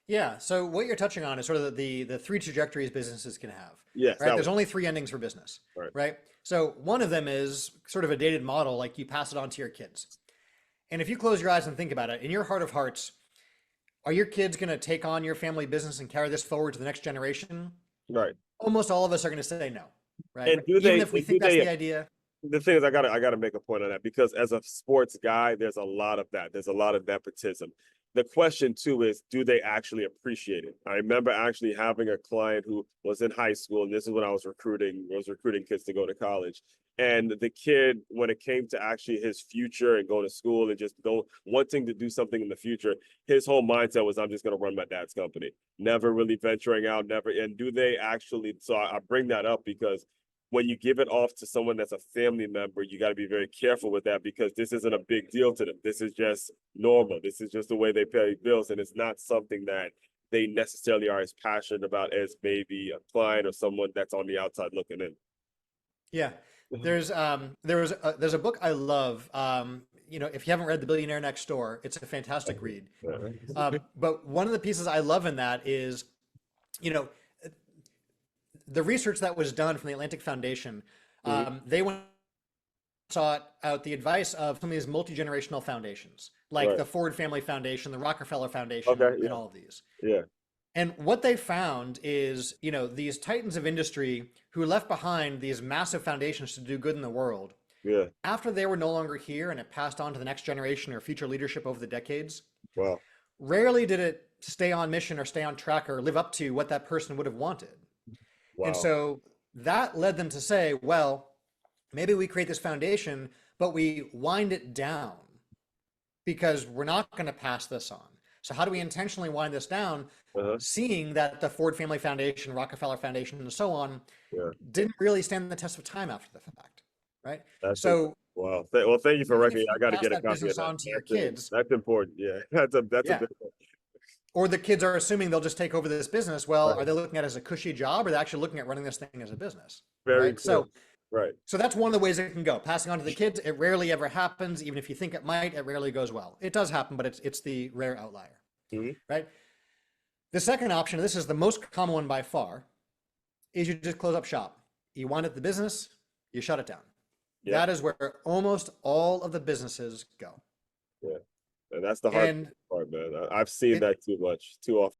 Yeah. So what you're touching on is sort of the three trajectories businesses can have, Yes, right? that There's was only three endings for business, right. right? So one of them is sort of a dated model, like you pass it on to your kids. And if you close your eyes and think about it, in your heart of hearts, are your kids going to take on your family business and carry this forward to the next generation? Right. Almost all of us are going to say no, right? And do Even they if we do think that's they the idea. the thing is I gotta make a point on that because as a sports guy, there's a lot of that. There's a lot of nepotism. The question too is, do they actually appreciate it? I remember actually having a client who was in high school, and this is when I was recruiting kids to go to college. And the kid, when it came to actually his future and going to school and just go wanting to do something in the future, his whole mindset was, I'm just gonna run my dad's company. Never really venturing out, never. And do they actually? So I bring that up because when you give it off to someone that's a family member, you got to be very careful with that because this isn't a big deal to them. This is just normal. This is just the way they pay bills, and it's not something that they necessarily are as passionate about as maybe a client or someone that's on the outside looking in. Yeah. There's a book I love. If you haven't read The Billionaire Next Door, it's a fantastic read. But one of the pieces I love in that is, you know, the research that was done from the Atlantic Foundation. They went sought out the advice of some of these multi-generational foundations, like Right. the Ford Family Foundation, the Rockefeller Okay. Foundation, and Yeah. all of these. Yeah. And what they found is, these titans of industry who left behind these massive foundations to do good in the world, Yeah. after they were no longer here and it passed on to the next generation or future leadership over the decades, Wow. rarely did it stay on mission or stay on track or live up to what that person would have wanted. And Wow. so that led them to say, well, maybe we create this foundation, but we wind it down because we're not going to pass this on. So how do we intentionally wind this down? Uh-huh. Seeing that the Ford Family Foundation, Rockefeller Foundation, and so on Yeah. didn't really stand the test of time after the fact, right? That's it. So Wow. Well, thank you for even recognizing. if I you got to pass get a that copy of business that. on to your That's kids, that's important. Yeah. That's a yeah, big one. or the kids are assuming they'll just take over this business, well, are Right. they looking at it as a cushy job or are they actually looking at running this thing as a business, Very right? true. Right. So that's one of the ways it can go. Passing on to the kids, it rarely ever happens. Even if you think it might, it rarely goes well. It does happen, but it's the rare outlier, Hmm. right? The second option, this is the most common one by far, is you just close up shop. You wind up the business, you shut it down. Yeah. That is where almost all of the businesses go. Yeah. And that's the hard And part, man. I've seen it that too much, too often.